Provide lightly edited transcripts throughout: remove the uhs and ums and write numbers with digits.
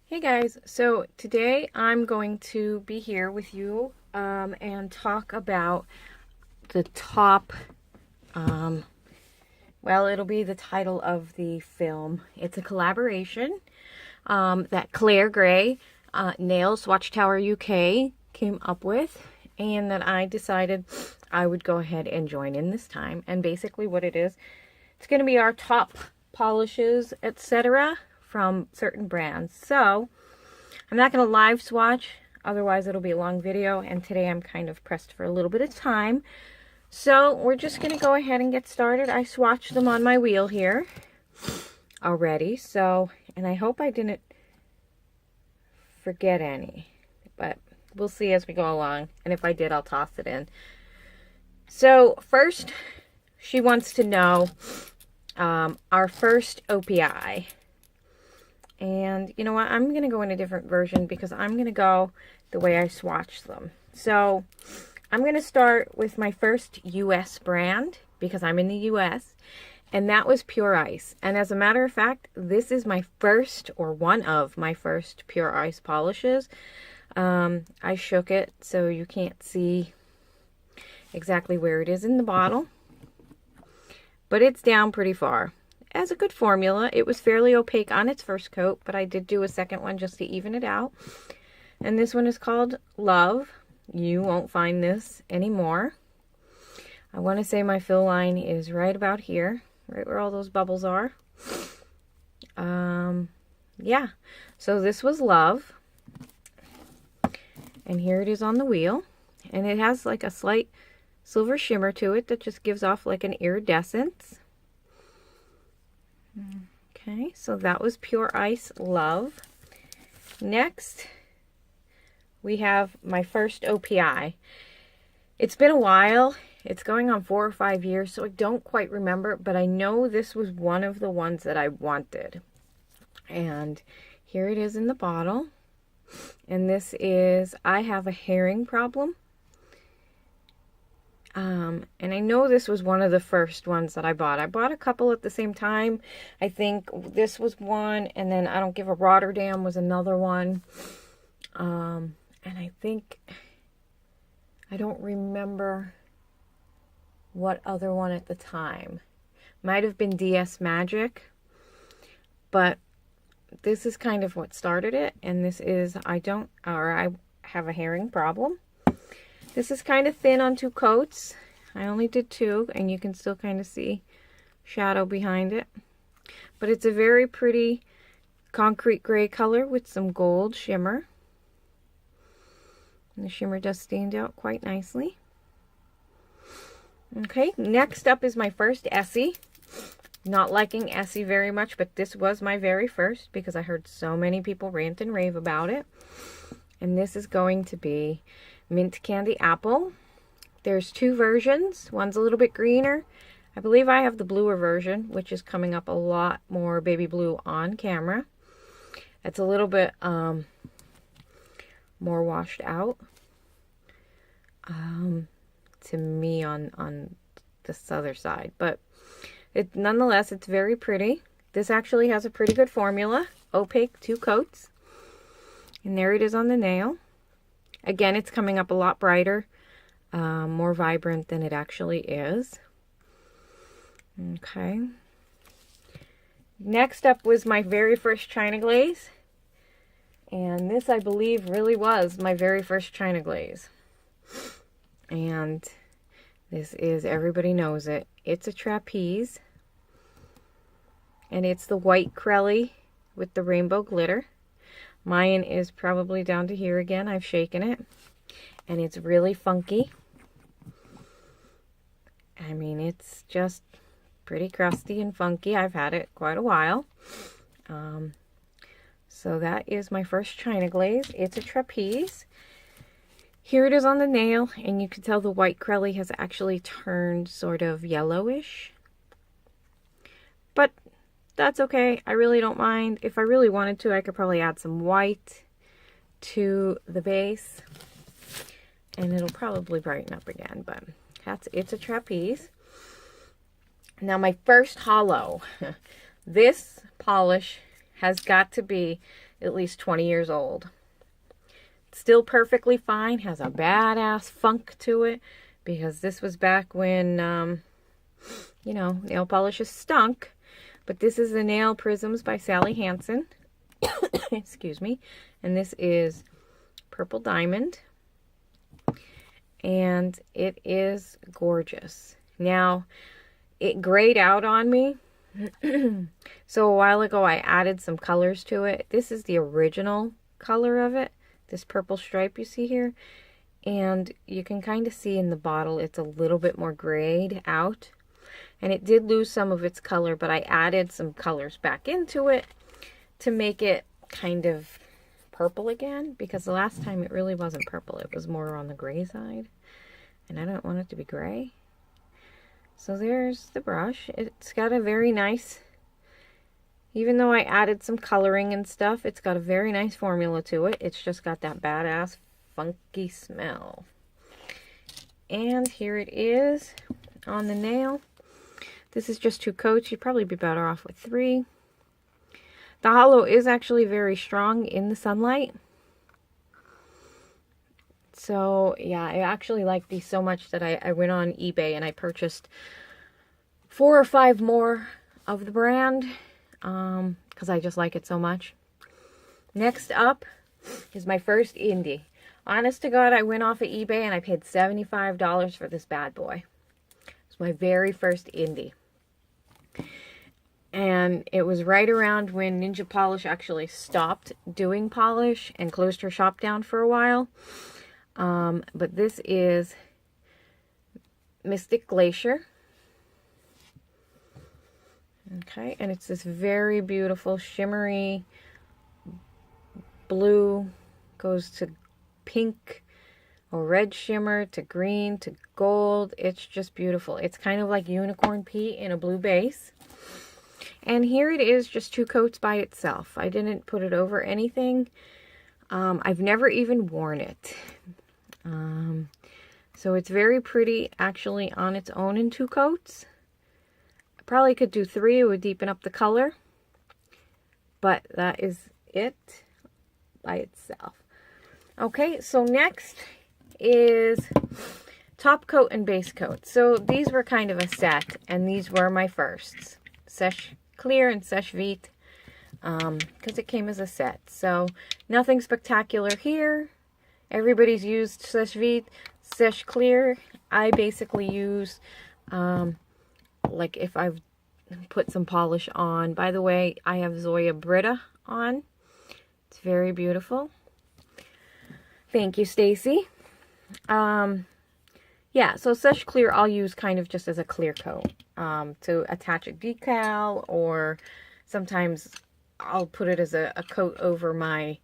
Hey guys, so today I'm going to be here with you and talk about the top, well, it'll be the title of the film. It's a collaboration that Clare Grey, Nails Watchtower UK came up with, and that I decided I would go ahead and join in this time. And basically what it is, it's going to be our top polishes, etc. from certain brands. So I'm not going to live swatch, otherwise it'll be a long video, and today I'm kind of pressed for a little bit of time. So we're just going to go ahead and get started. I swatched them on my wheel here already, so, and I hope I didn't forget any, but we'll see as we go along, and if I did, I'll toss it in. So first, she wants to know our first OPI. And you know what? I'm going to go in a different version because I'm going to go the way I swatched them. So I'm going to start with my first US brand because I'm in the US. And that was Pure Ice. And as a matter of fact, this is my first, or one of my first, Pure Ice polishes. I shook it so you can't see exactly where it is in the bottle. But it's down pretty far. As a good formula. It was fairly opaque on its first coat, but I did do a second one just to even it out. And this one is called Love. You won't find this anymore. I want to say my fill line is right about here, right where all those bubbles are. Yeah, so this was Love. And here it is on the wheel. And it has like a slight silver shimmer to it that just gives off like an iridescence. Okay, so that was Pure Ice Love. Next, we have my first OPI. It's been a while. It's going on 4 or 5 years, so I don't quite remember, but I know this was one of the ones that I wanted. And here it is in the bottle. And this is I Have a Herring Problem. And I know this was one of the first ones that I bought. I bought a couple at the same time. I think this was one, and then I Don't Give a Rotterdam was another one. And I think, I don't remember what other one at the time. Might have been DS Magic, but this is kind of what started it, and this is I Have a Herring Problem. This is kind of thin on 2 coats. I only did 2, and you can still kind of see shadow behind it. But it's a very pretty concrete gray color with some gold shimmer. And the shimmer does stand out quite nicely. Okay, next up is my first Essie. Not liking Essie very much, but this was my very first because I heard so many people rant and rave about it. And this is going to be Mint Candy Apple. There's 2 versions. One's a little bit greener. I believe I have the bluer version, which is coming up a lot more baby blue on camera. It's a little bit more washed out to me on this other side. But nonetheless, it's very pretty. This actually has a pretty good formula. Opaque 2 coats. And there it is on the nail. Again, it's coming up a lot brighter, more vibrant than it actually is. Okay. Next up was my very first China Glaze. And this, I believe, really was my very first China Glaze. And this is, everybody knows it. It's a Trapeze. And it's the white Crelly with the rainbow glitter. Mine is probably down to here again. I've shaken it. And it's really funky. I mean, it's just pretty crusty and funky. I've had it quite a while. So that is my first China Glaze. It's a Trapeze. Here it is on the nail. And you can tell the white Crelly has actually turned sort of yellowish. But that's okay. I really don't mind. If I really wanted to, I could probably add some white to the base. And it'll probably brighten up again. But it's a Trapeze. Now my first hollow. This polish has got to be at least 20 years old. It's still perfectly fine, has a badass funk to it, because this was back when, you know, nail polishes stunk. But this is the Nail Prisms by Sally Hansen. Excuse me. And this is Purple Diamond. And it is gorgeous. Now, it grayed out on me. So a while ago I added some colors to it. This is the original color of it. This purple stripe you see here. And you can kind of see in the bottle it's a little bit more grayed out. And it did lose some of its color, but I added some colors back into it to make it kind of purple again, because the last time it really wasn't purple. It was more on the gray side, and I don't want it to be gray. So there's the brush. It's got a very nice, even though I added some coloring and stuff, it's got a very nice formula to it. It's just got that badass funky smell. And here it is on the nail. This is just 2 coats. You'd probably be better off with 3. The hollow is actually very strong in the sunlight. So, yeah, I actually like these so much that I went on eBay and I purchased 4 or 5 more of the brand because I just like it so much. Next up is my first indie. Honest to God, I went off of eBay and I paid $75 for this bad boy. It's my very first indie. And it was right around when Ninja Polish actually stopped doing polish and closed her shop down for a while. But this is Mystic Glacier. Okay, and it's this very beautiful shimmery blue, goes to pink or red shimmer to green to gold. It's just beautiful. It's kind of like Unicorn Pea in a blue base. And here it is, just 2 coats by itself. I didn't put it over anything. I've never even worn it. So it's very pretty actually on its own in 2 coats. I probably could do 3. It would deepen up the color. But that is it by itself. Okay, so next is top coat and base coat. So these were kind of a set, and these were my firsts. Sèche Clear and Sèche Vite, because it came as a set. So nothing spectacular here. Everybody's used Sèche Vite. Sèche Clear, I basically use, like if I've put some polish on. By the way, I have Zoya Britta on. It's very beautiful. Thank you, Stacy. Yeah, so Sèche Clear I'll use kind of just as a clear coat to attach a decal, or sometimes I'll put it as a coat over my,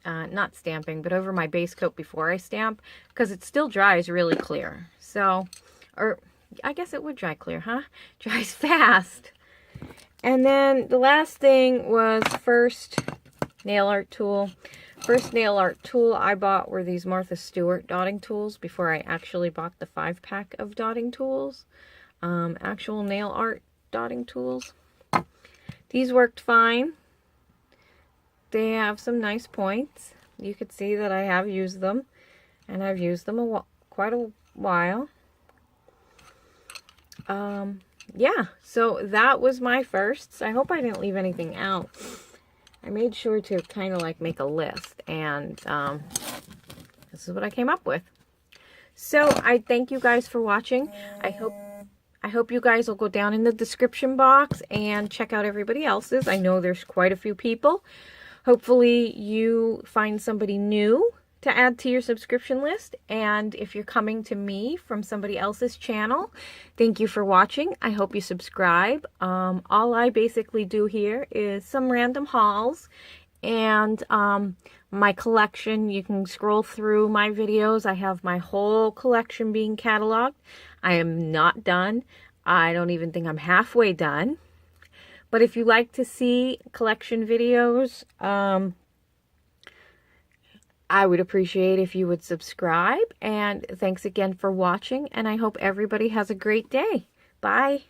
not stamping, but over my base coat before I stamp, because it still dries really clear. So, or I guess it would dry clear, huh? Dries fast. And then the last thing was first nail art tool. First nail art tool I bought were these Martha Stewart dotting tools before I actually bought the 5-pack of dotting tools. Actual nail art dotting tools. These worked fine. They have some nice points. You could see that I have used them, and I've used them quite a while. Yeah, so that was my firsts. I hope I didn't leave anything out. I made sure to kind of like make a list, and this is what I came up with. So I thank you guys for watching. I hope you guys will go down in the description box and check out everybody else's. I know there's quite a few people. Hopefully you find somebody new to add to your subscription list. And if you're coming to me from somebody else's channel, thank you for watching. I hope you subscribe. All I basically do here is some random hauls and my collection. You can scroll through my videos. I have my whole collection being cataloged. I am not done. I don't even think I'm halfway done. But if you like to see collection videos, I would appreciate if you would subscribe. And thanks again for watching. And I hope everybody has a great day. Bye.